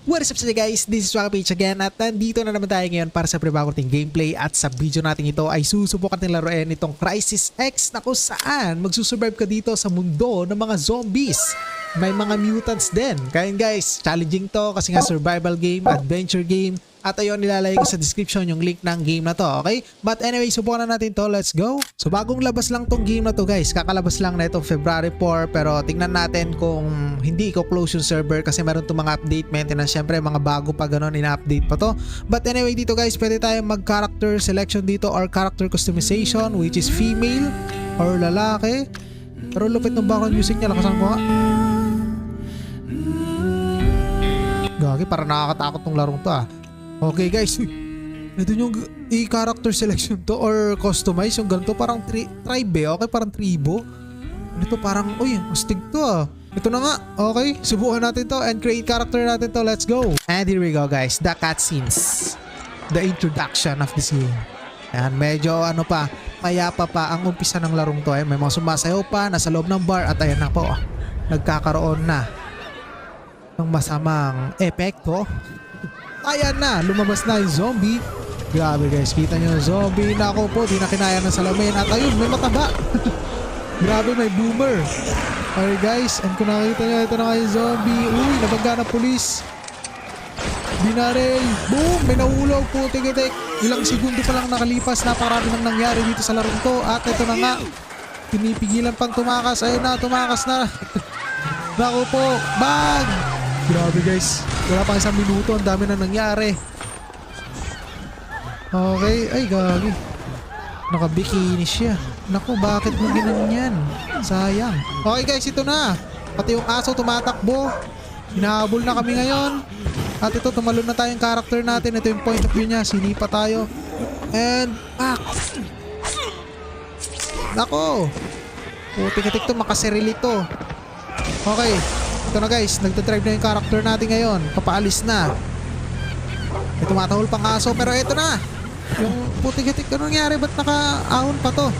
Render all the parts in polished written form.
What is up sa guys? This is Waka Page again at nandito na naman tayo ngayon para sa panibagong gameplay at sa video natin ito ay susubukan natin laruin itong Crysis X na kung saan magsusurvive ka dito sa mundo ng mga zombies. May mga mutants din. Kaya guys, challenging to kasi nga survival game, adventure game. At ayun, nilalagay ko sa description yung link ng game na to, okay? But anyway, subukan na natin to. Let's go! So bagong labas lang tong game na to guys. Kakalabas lang na itong February 4. Pero tingnan natin kung hindi ko close yung server kasi meron itong mga update maintenance. Siyempre, mga bago pa ganun, ina-update pa to. But anyway, dito guys, pwede tayong mag-character selection dito or character customization which is female or lalaki. Pero lupit ng background music niya. Lakasan ko nga. Gagi, parang nakakatakot tong larong to ah. Okay guys, ito yung i-character selection to or customize yung ganito parang tribe eh, okay parang tribo. Ito parang, uy, astig to ah. Ito na nga, okay, subukan natin to and create character natin to, let's go. And here we go guys, the cutscenes. The introduction of this game. Ayan, medyo ano pa, payapa pa ang umpisa ng larong to eh. May mga sumasayaw pa, nasa loob ng bar at ayan na po, nagkakaroon na ng masamang epekto. Ayan na, lumabas na yung zombie. Grabe guys, kita nyo yung zombie. Nako po, di na kinaya ng salamin. At ayun, may mataba. Grabe, may boomer. Okay guys, and kung nakita nyo, ito na nga yung zombie. Uy, nabangga na pulis. Binarel. Boom, may nahulog po. Tigitik. Ilang segundo pa lang nakalipas. Napakarami nang nangyari dito sa larong to. At ito na nga, pinipigilan pang tumakas. Ayun na, tumakas na. Nako po, bang! Grabe guys, wala pang isang minuto, ang dami na nangyari. Okay, ay gagi. Nakabikini siya. Naku, bakit mo ginanyan? Sayang. Okay guys, ito na. Pati yung aso tumatakbo. Hinahabol na kami ngayon. At ito, tumalon na tayong character natin. Ito yung point of view niya, sinipa tayo. And, pak! Nako! Putik-tik to, makasirili to. Okay. Ito na guys, nagdadrive na yung character natin ngayon. Papaalis na. May tumatahol pang aso pero ito na. Yung putik-itik, ano nangyari? Ba't naka-ahon pa to?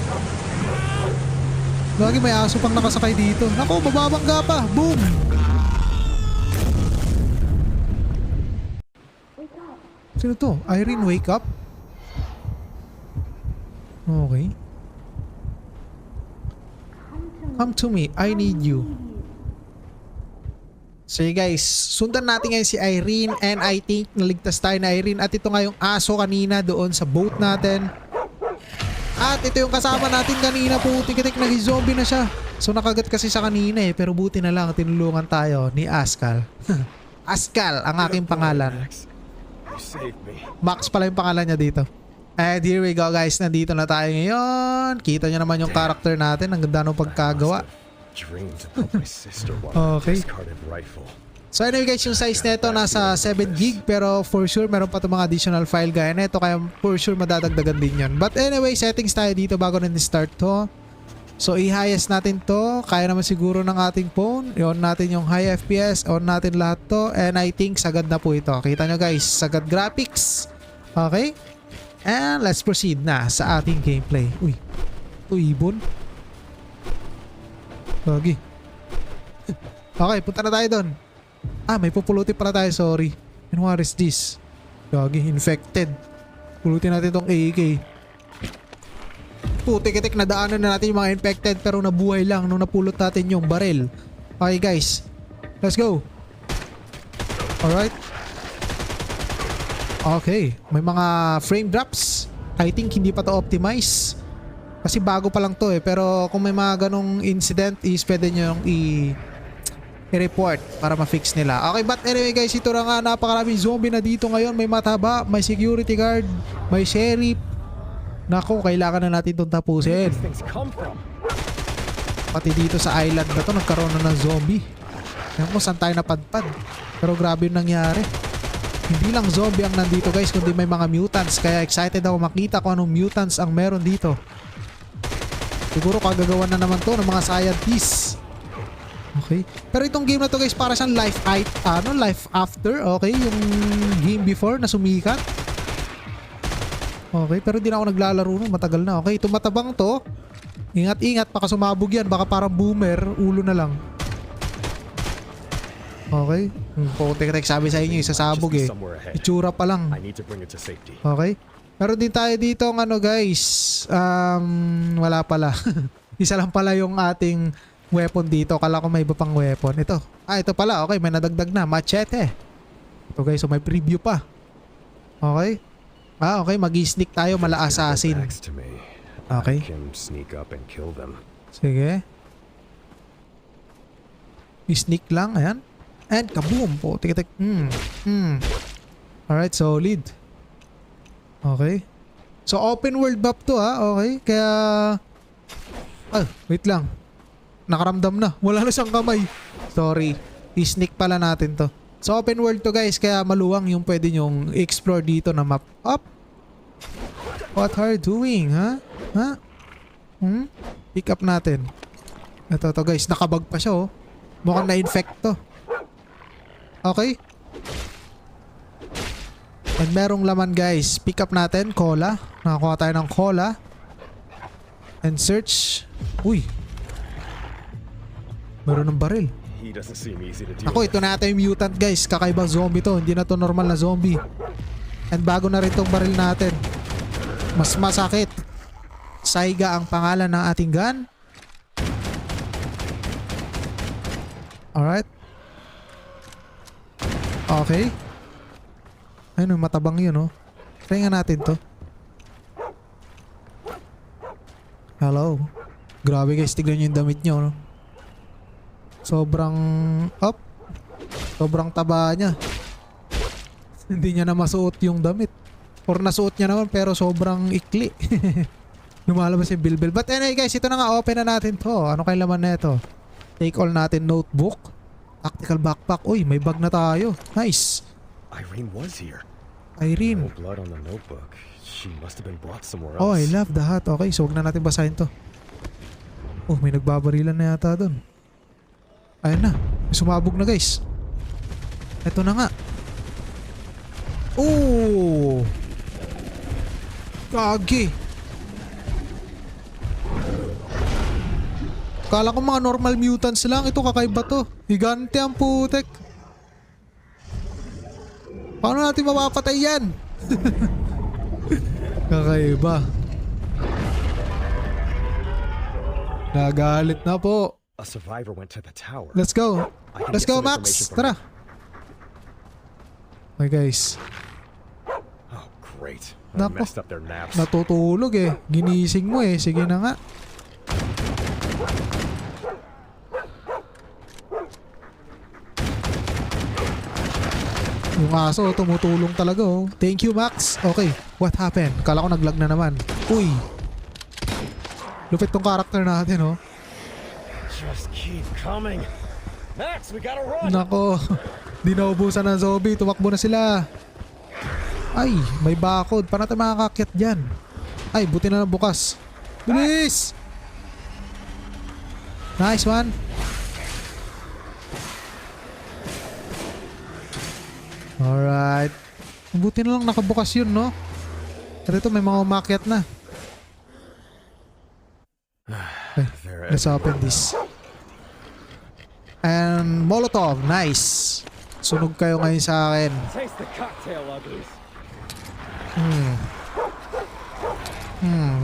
Lagi may aso pang nakasakay dito. Naku, mababangga pa. Boom! Sino to? Irene, wake up? Okay. Come to me, I need you. So guys, sundan natin ngayon si Irene and I think naligtas tayo na Irene. At ito nga yung aso kanina doon sa boat natin. At ito yung kasama natin kanina po. Tikitik, nag-zombie na siya. So nakagat kasi sa kanina eh. Pero buti na lang tinulungan tayo ni Askal. Askal ang aking pangalan. Max pala yung pangalan niya dito. And here we go guys, nandito na tayo ngayon. Kita nyo naman yung character natin. Ang ganda ng pagkagawa. Okay. So anyway guys, yung size nito nasa 7 gig pero for sure meron pa itong mga additional file gaya nito kaya for sure madadagdagan din yun. But anyway, settings tayo dito bago na start to. So i-highest natin to. Kaya naman siguro ng ating phone. I-on natin yung high FPS. On natin lahat to. And I think sagad na po ito. Kita nyo guys, sagad graphics. Okay. And let's proceed na sa ating gameplay. Uy, ito ibon. Lagi. Okay, punta na tayo doon. Ah, may pupulutin pala tayo, sorry. And what is this? Lagi, infected. Pulutin natin tong AK. Putik-itik, nadaanan na natin yung mga infected pero nabuhay lang nung napulot natin yung baril. Okay guys, let's go. Alright. Okay, may mga frame drops. I think hindi pa to optimize. Kasi bago pa lang to eh. Pero kung may mga ganong incident is pwede nyo yung i-report para ma-fix nila. Okay, but anyway guys, ito na nga, napakaraming zombie na dito ngayon. May mataba, may security guard, may sheriff. Nako, kailangan na natin itong tapusin. Pati dito sa island na to, nagkaroon na ng zombie. Yan ko, saan tayo napadpad. Pero grabe yung nangyari. Hindi lang zombie ang nandito guys, kundi may mga mutants. Kaya excited ako makita kung anong mutants ang meron dito. Siguro kagagawa na naman to ng mga scientists. Okay. Pero itong game na to guys, para siyang life after. Okay, yung game before na sumikat. Okay, pero di na ako naglalaro nun. Matagal na. Okay, itong matabang to. Ingat-ingat, baka sumabog yan. Baka parang boomer, ulo na lang. Okay. Putik-tik, sabi sa inyo, isasabog eh. Itsura pa lang. I need to bring it to safety. Okay. Meron din tayo dito ng ano guys. Wala pala. Isa lang pala yung ating weapon dito. Kala ko may iba pang weapon. Ito. Ito pala. Okay, may nadagdag na. Machete. Ito guys, so may preview pa. Okay. Okay, mag-sneak tayo mala assassin. Okay. I can sneak up and kill them. Sige. I-sneak lang. Ayan. And kaboom po. Tik-tik. Alright, solid. Okay. So open world map to ha. Okay. Kaya wait lang. Nakaramdam na. Wala na siyang kamay. Sorry. I-sneak pala natin to. So open world to guys. Kaya maluwang yung pwede nyong explore dito na map. Up. What are you doing ha? Ha? Pick up natin. Ito to guys. Nakabag pa siya oh. Mukhang na-infect to. Okay. And merong laman guys. Pick up natin. Cola. Nakakuha tayo ng cola. And search. Uy. Meron ng baril. Ako, ito na ata yung mutant guys. Kakaibang zombie to. Hindi na to normal na zombie. And bago na rin tong baril natin. Mas masakit. Saiga ang pangalan ng ating gun. Alright. Okay. Ayun, matabang yun, oh. Try nga natin to. Hello. Grabe guys, tignan nyo yung damit nyo, no? Sobrang up. Sobrang taba niya. Hindi niya na masuot yung damit. Or nasuot niya naman pero sobrang ikli. Lumalabas yung bilbil. But anyway guys, ito na nga, open na natin to. Ano kay laman na ito? Take all natin, notebook. Tactical backpack. Uy, may bag na tayo. Nice. Irene was here. Irene. No blood on the notebook. She must have been brought somewhere else. Oh, I love the hat. Okay, so huwag na natin basahin to. Oh, may nagbabarilan na yata doon. Ayun na. May sumabog na guys. Ito na nga. Oh! Kagi. Kala ko mga normal mutants lang. Ito kakaiba to. Higante ang putek. Paano natin mapapatay yan? Kakaiba. Nagalit na po. A survivor went to the tower. Let's go. Let's go, Max. Tara. Okay, guys. Oh, great. I Nako. messed up their naps. Natutulog eh. Ginising mo eh. Sige na nga. Yung aso tumutulong talaga oh. Thank you, Max. Okay, what happened? Kala ko naglag na naman. Uy. Lupit tong karakter natin oh. Just keep coming. Max, we gotta run. Nako. Di naubusan ng zombie. Tumakbo na sila. Ay, may bakod. Paano tayo makakakyat dyan? Ay, buti na lang bukas. Bilis! Nice one. Alright. Buti na lang nakabukas yun, no? Pero ito, may mga umakyat na. Okay, let's open this. And Molotov, nice. Sunog kayo ngayon sa akin. Taste the cocktail, uglies.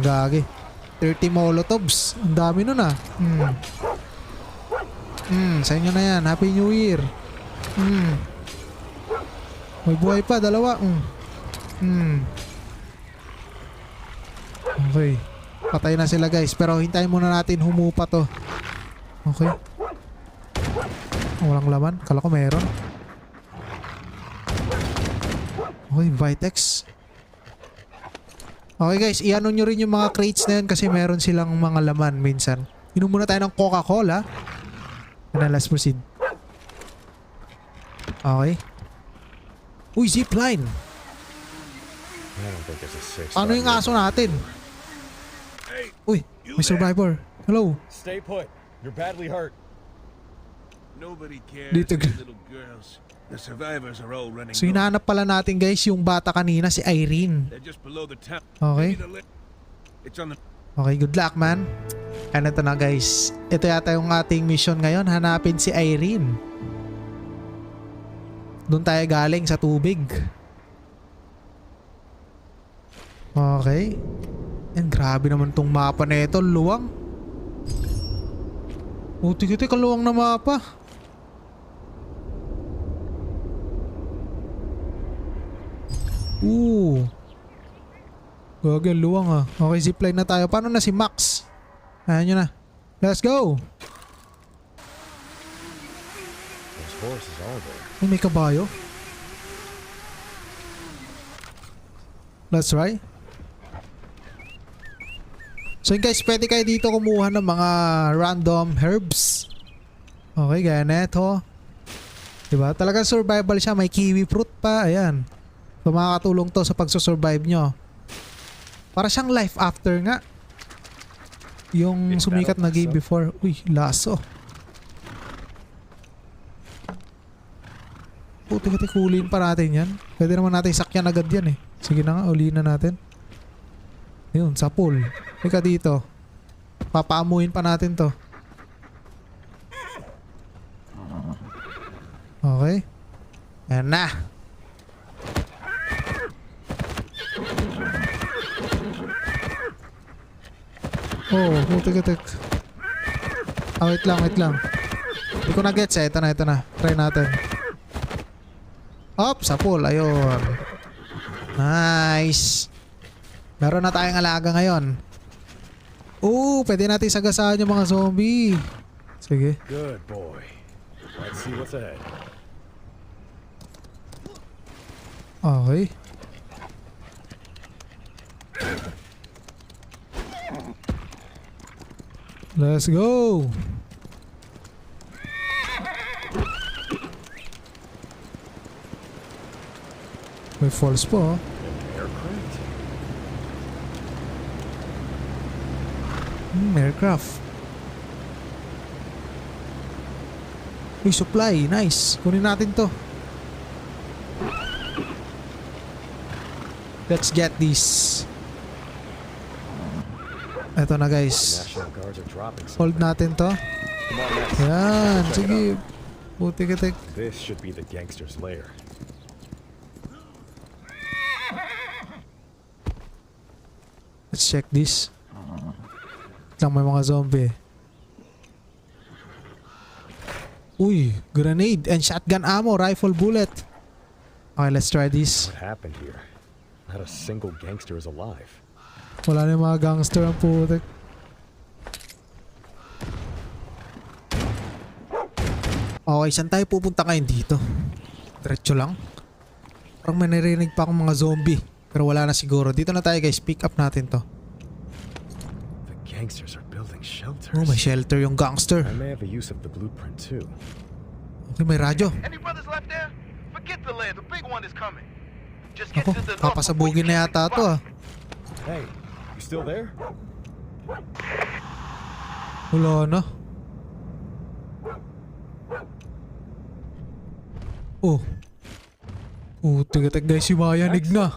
Gagi. 30 Molotovs. Ang dami nun ah. Sa inyo na yan. Happy New Year. May buhay pa, dalawa. Okay. Patay na sila guys. Pero hintayin muna natin humupa to. Okay. Walang laman. Kala ko meron. Okay, Vitex. Okay guys, i-ano nyo rin yung mga crates na yun kasi meron silang mga laman minsan. Inom muna tayo ng Coca-Cola. And then let's proceed. Okay. Uy, zipline. Ano yung aso natin? Uy, may survivor. Hello. Stay put. You're badly hurt. Nobody cares. Dito. Little girls. The survivors are all running. So hinahanap pala natin guys yung bata kanina, si Irene. They're just below the town. Okay. It's on the. Okay, good luck man. And ito na guys. Ito yata yung ating mission ngayon. Hanapin si Irene. Doon tayo galing sa tubig. Okay. And grabe naman tong mapa na ito. Luwang. Utik-utik ang luwang na mapa. Gagawin luwang ah. Okay, zipline na tayo. Paano na si Max? Ayan nyo na. Let's go! Those horses all there. Ay, may kabayo. Let's try. So yun guys, pwede kayo dito kumuha ng mga random herbs. Okay, gaya neto. Diba? Talagang survival siya. May kiwi fruit pa. Ayan. So makakatulong to sa pagsusurvive nyo. Para siyang life after nga. Yung sumikat na game before. Uy, laso. Puti-puti kulin pa natin yan. Pwede naman natin sakyan agad yan eh. Sige na nga, uliin na natin. Yun, sa pool. Ika dito. Papaamuin pa natin to. Okay. Ayan na. Oh, putik-putik. Wait lang, wait lang. Hindi ko na-gets eh. Ito na, ito na. Try natin. Op, sa pool. Ayun. Nice. Meron na tayong alaga ngayon. Pwede natin sagasaan yung mga zombie. Sige. Good boy. Let's see what's ahead. Okay. Let's go. May falls po. Aircraft? Aircraft. Uy, supply. Nice. Kunin natin to. Let's get this. Eto na guys. National Guards are dropping some. Hold natin to. Come on, Max. Yan. Check it Sige. out. Putik-itik. This should be the gangster's lair. Let's check this. Lang may mga zombie. Uy, grenade and shotgun ammo, rifle bullet. Okay, let's try this. What happened here? Not a single gangster is alive. Wala na yung mga gangster ang putik. Okay, saan tayo pupunta ngayon dito? Diretso lang? Parang may narinig pa akong mga zombie. Pero wala na siguro. Dito na tayo guys, pick up natin to. The gangsters are building shelters. Oh, may shelter yung gangster. I may have a use of the blueprint too. Okay, may radyo. Any brothers left there? Forget the lair. The big one is coming. Just get Ako, to the north. papasabugin na yata to ah. Hey, you still there? Wala na. Oh. Tiga-tag guys, yumayanig na.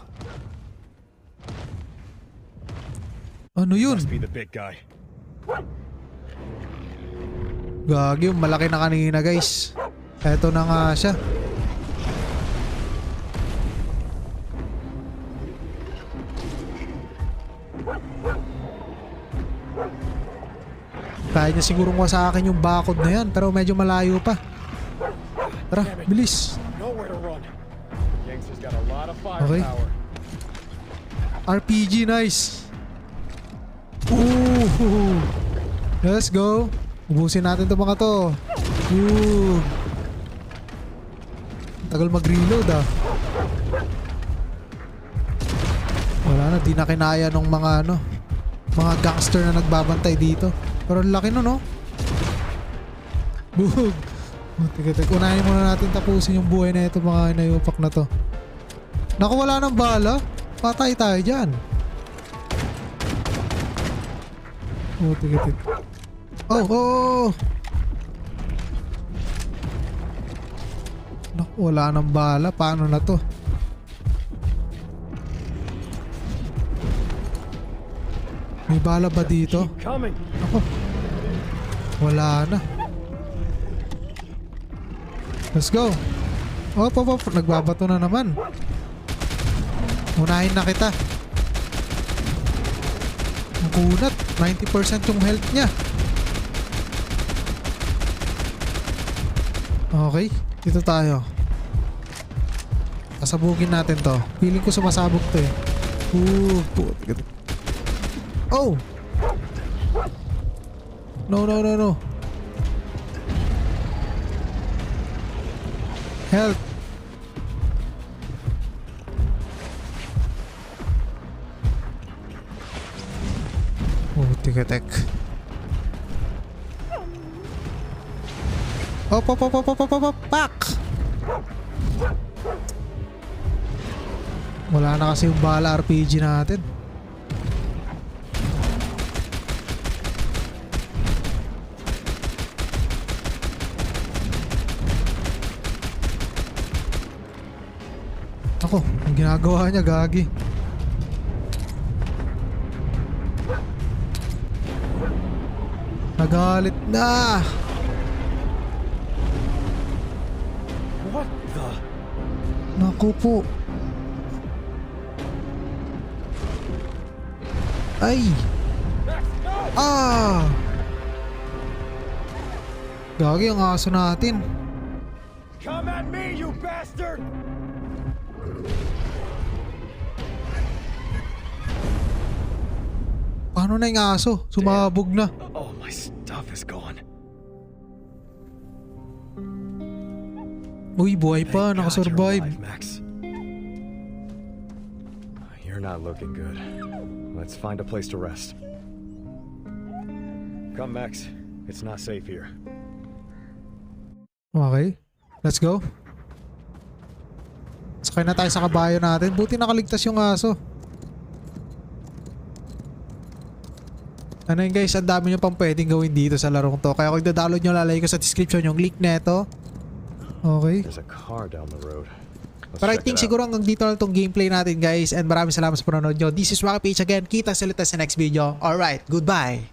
Ano yun? Must be the big guy. Gagi, malaki na kanina guys. Eto na nga siya. Kaya niya siguro mo sa akin yung bakod na yan, pero medyo malayo pa. Tara, bilis. Nowhere to run. The gangsters got a lot of Okay. firepower. RPG, nice. Ooh. Let's go. Ubusin natin to mga to. Ooh. Tagal mag-reload ah. Wala na, di na kinaya nung mga mga gangster na nagbabantay dito. Pero laki no, no? Bug. Tika-tika. Unahin muna natin tapusin yung buhay na ito mga inayupak na to. Naku, wala ng bala. Patay tayo dyan. Tika-tika. Oh. Naku, wala ng bala. Paano na to? May bala ba dito? Keep coming. Ako. Wala na. Let's go. Op. Nagbabato na naman. Unahin na kita. Ang kunat. 90% yung health niya. Okay. Dito tayo. Pasabugin natin to. Feeling ko sumasabog to eh. Oh! No. Help! Oh, tek. Op, pak! Wala na kasi yung bala RPG natin. Ako, ang ginagawa niya, gagi. Nagalit na. What the? Naku po. Ay! Max, no! Ah! Gagi ang aso natin. Come at me, you bastard! Paano na yung aso? Sumabog na. Oh, my stuff is gone. Uy, buhay pa. Thank God Nakasurvive. you're alive, Max. You're not looking good. Let's find a place to rest. Come, Max. It's not safe here. Okay. Let's go. Sakay na tayo sa kabayo natin. Buti nakaligtas yung aso. Ano yun guys, ang dami nyo pang pwedeng gawin dito sa larong to. Kaya kung i-download nyo, lalagay ko sa description yung link neto. Okay. There's a car down the road. Let's But I check think it out. siguro hanggang dito na itong gameplay natin guys. And maraming salamat sa panonood nyo. This is Waka Page again. Kita sa ulit sa next video. Alright, goodbye.